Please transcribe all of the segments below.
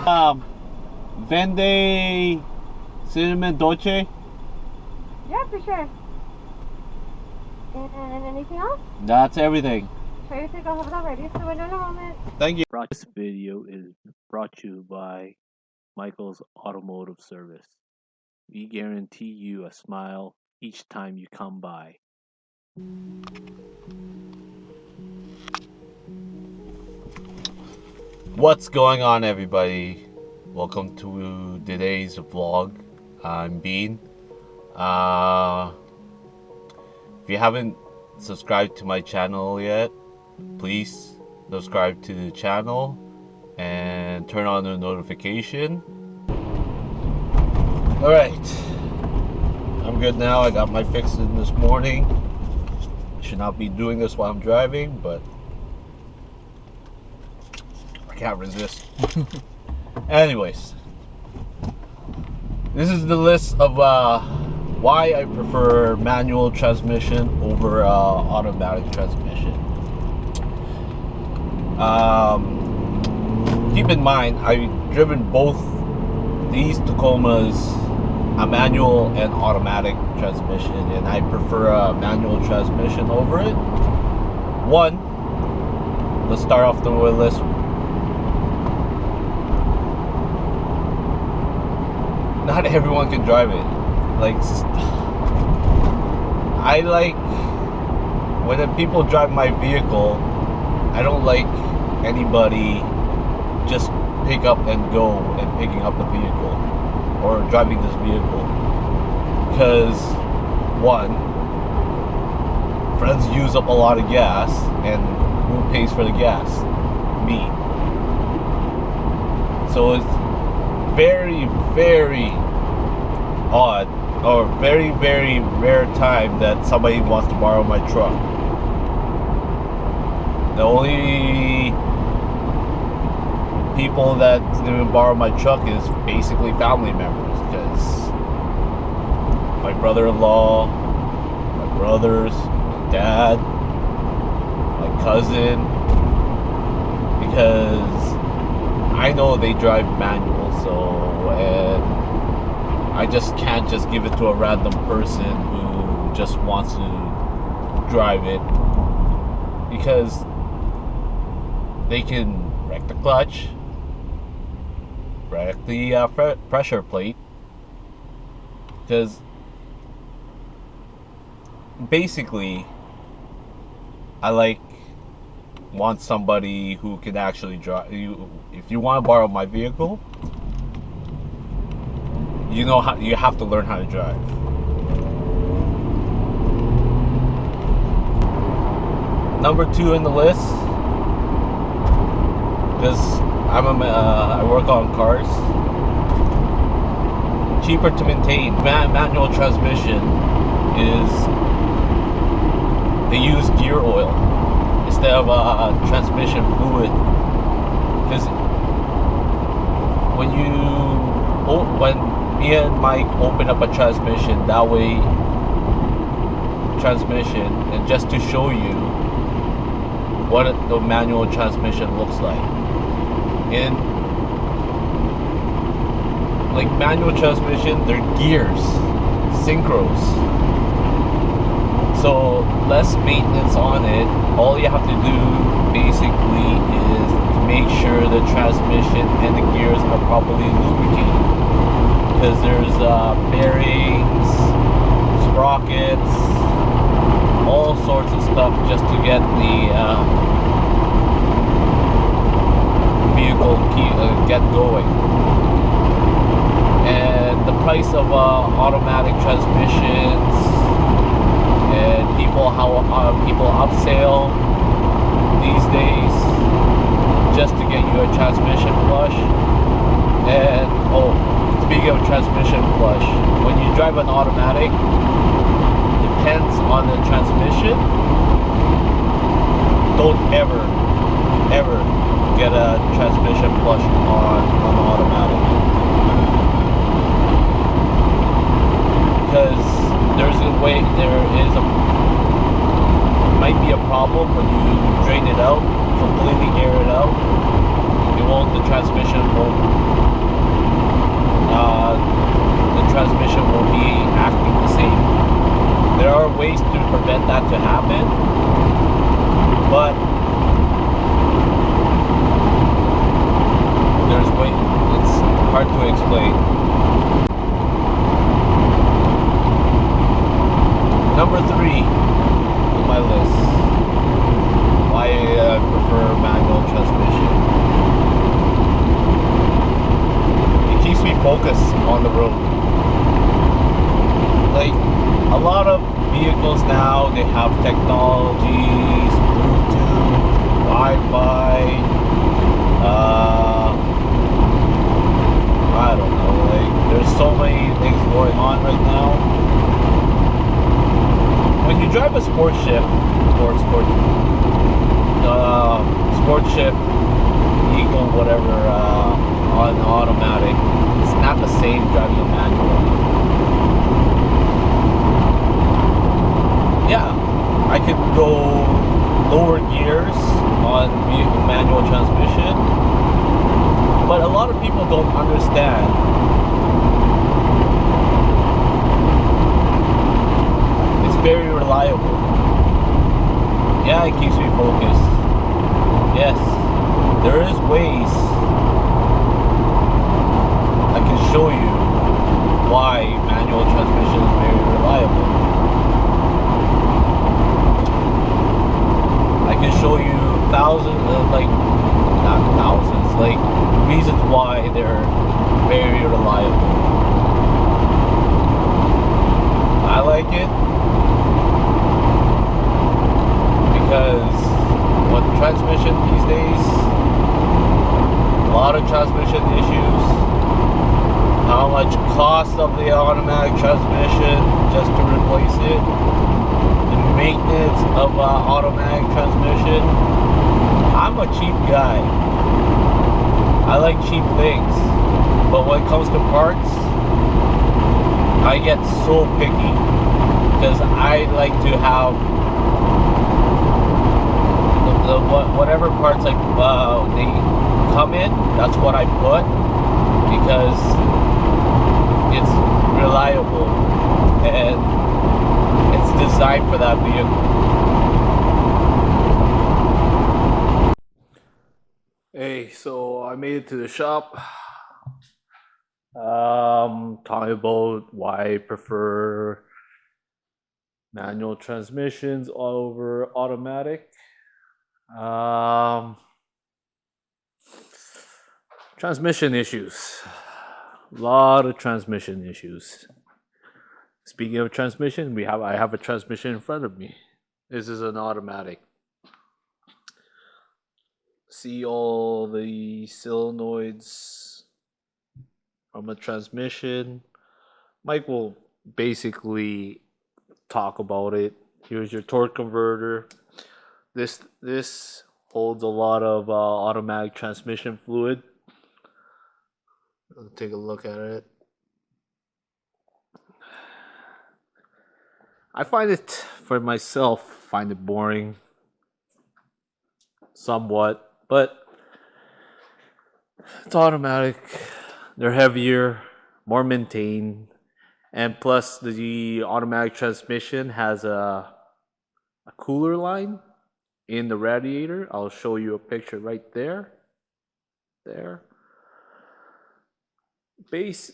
Vende cinnamon dolce. Yeah, for sure. And anything else? That's everything. Try your take. I'll have it all ready. So in a moment. Thank you. This video is brought to you by Michael's Automotive Service. We guarantee you a smile each time you come by. What's going on, everybody? Welcome to today's vlog. I'm Bean. If you haven't subscribed to my channel yet, please subscribe to the channel and turn on the notification. Alright, I'm good now. I got my fix in this morning. Should not be doing this while I'm driving, but I can't resist. Anyways, this is the list of why I prefer manual transmission over automatic transmission. Keep in mind, I've driven both these Tacomas, a manual and automatic transmission, and I prefer a manual transmission over it. One, let's start off the list. Not everyone can drive it. I like when people drive my vehicle. I don't like anybody just pick up and go and picking up the vehicle or driving this vehicle, because one, friends use up a lot of gas, and who pays for the gas? Me. So it's very, very odd, or very, very rare time that somebody wants to borrow my truck. The only people that even borrow my truck is basically family members, because my brother-in-law, my brothers, my dad, my cousin, because I know they drive manual, and I just can't just give it to a random person who just wants to drive it, because they can wreck the clutch, wreck the pressure plate, because basically I want somebody who can actually drive. If you want to borrow my vehicle, you have to learn how to drive. Number two in the list, because I work on cars. Cheaper to maintain. Manual transmission is they use gear oil instead of transmission fluid. Because when me and Mike open up a transmission, and just to show you what the manual transmission looks like. In manual transmission, they're gears, synchros, so less maintenance on it. All you have to do basically is to make sure the transmission and the gears are properly lubricated, because there's bearings, sprockets, all sorts of stuff just to get the vehicle get going. And the price of automatic transmissions, and people upsell these days just to get you a transmission flush. And speaking of transmission flush, when you drive an automatic, depends on the transmission. Don't ever get a transmission flush on automatic, because might be a problem when you drain it out, completely air it out, the transmission won't be acting the same. There are ways to prevent that to happen, but it's hard to explain. Number 3 on my list, why I prefer manual transmission. It keeps me focused on the road. Like, a lot of vehicles now, they have technologies, Bluetooth, Wi-Fi, I don't know, like, there's so many things going on right now. When you drive a sport shift, or sport shift, Eagle, whatever, on automatic, it's not the same driving a manual. Yeah, I could go lower gears on manual transmission, but a lot of people don't understand. It's very reliable. Yeah, it keeps me focused. Yes, there is ways I can show you why manual transmission is very reliable. I can show you reasons why they're very reliable. I like it because with transmission these days, a lot of transmission issues, how much cost of the automatic transmission just to replace it, the maintenance of automatic transmission. I'm a cheap guy. I like cheap things, but when it comes to parts, I get so picky because I like to have whatever parts they come in. That's what I put because it's reliable and it's designed for that vehicle. Hey, so I made it to the shop. Talking about why I prefer manual transmissions over automatic. Transmission issues. A lot of transmission issues. Speaking of transmission, I have a transmission in front of me. This is an automatic. See all the solenoids from a transmission. Mike will basically talk about it. Here's your torque converter. This holds a lot of automatic transmission fluid. Let's take a look at it. I find it, for myself, find it boring. Somewhat, but it's automatic. They're heavier, more maintained, and plus the automatic transmission has a cooler line in the radiator. I'll show you a picture right there. There. That's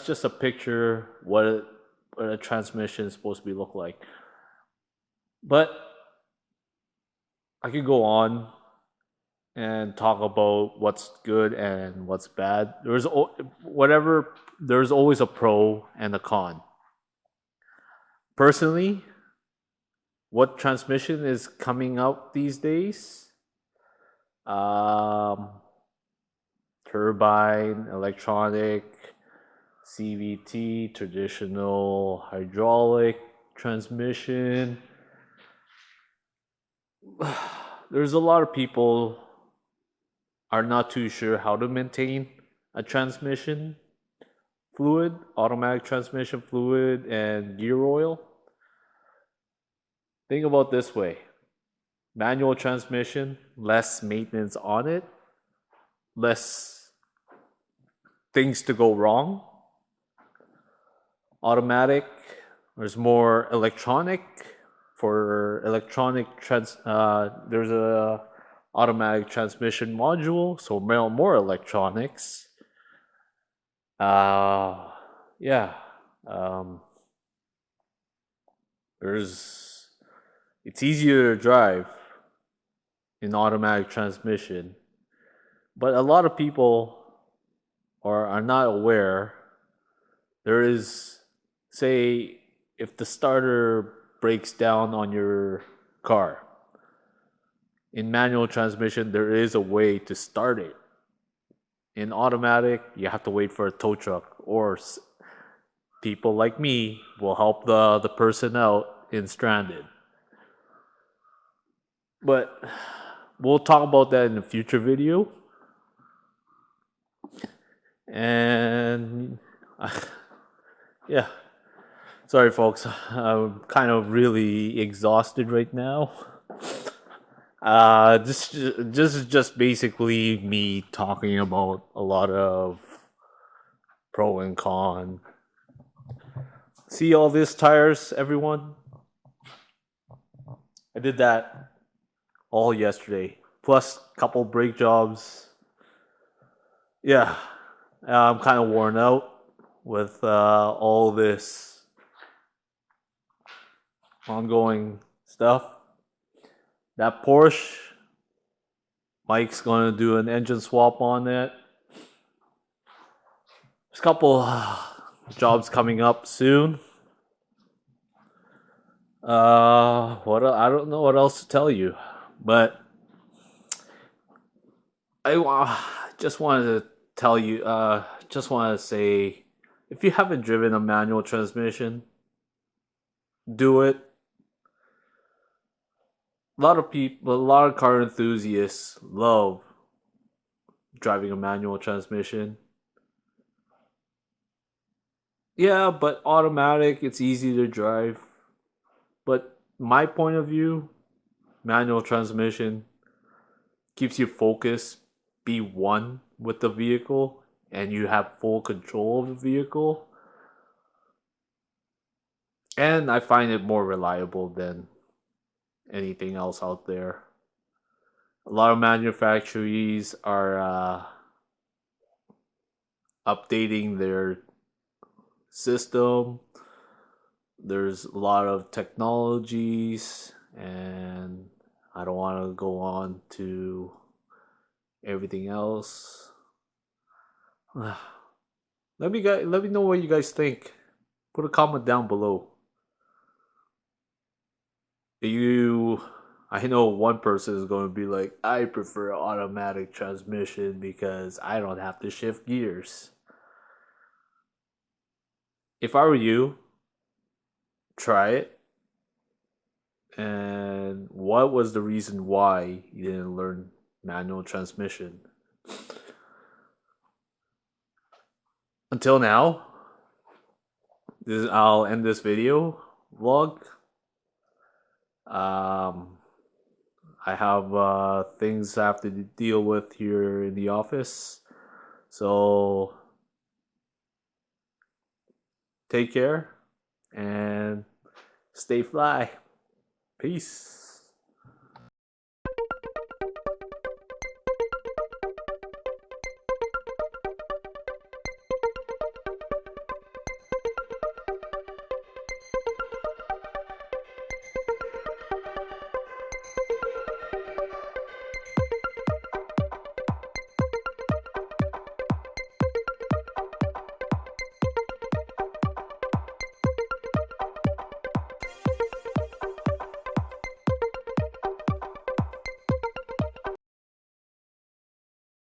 just a picture what a transmission is supposed to be look like. But I could go on and talk about what's good and what's bad. There's always a pro and a con. Personally, what transmission is coming out these days? Turbine, electronic, CVT, traditional hydraulic transmission. There's a lot of people are not too sure how to maintain a transmission fluid, automatic transmission fluid, and gear oil. Think about this way. Manual transmission, less maintenance on it, less things to go wrong. Automatic, there's more electronic. For electronic there's a automatic transmission module, so more electronics. Yeah. There's it's easier to drive in automatic transmission, but a lot of people are not aware. There is, say, if the starter breaks down on your car, in manual transmission, there is a way to start it. In automatic, you have to wait for a tow truck, or people like me will help the person out in stranded. But we'll talk about that in a future video. And yeah, sorry folks, I'm kind of really exhausted right now. This is just basically me talking about a lot of pro and con. See all these tires, everyone? I did that all yesterday, plus a couple brake jobs. Yeah, I'm kind of worn out with all this ongoing stuff. That Porsche, Mike's gonna do an engine swap on it. There's a couple jobs coming up soon. What I don't know what else to tell you, but I just wanted to tell you. Just wanted to say, if you haven't driven a manual transmission, do it. A lot of car enthusiasts love driving a manual transmission. Yeah, but automatic, it's easy to drive. But my point of view, manual transmission keeps you focused, be one with the vehicle, and you have full control of the vehicle. And I find it more reliable than anything else out there. A lot of manufacturers are updating their system. There's a lot of technologies, and I don't want to go on to everything else. Let me know what you guys think. Put a comment down below. I know one person is going to be like, I prefer automatic transmission because I don't have to shift gears. If I were you, try it. And what was the reason why you didn't learn manual transmission? Until now, I'll end this video vlog. I have things I have to deal with here in the office. So take care and stay fly. Peace.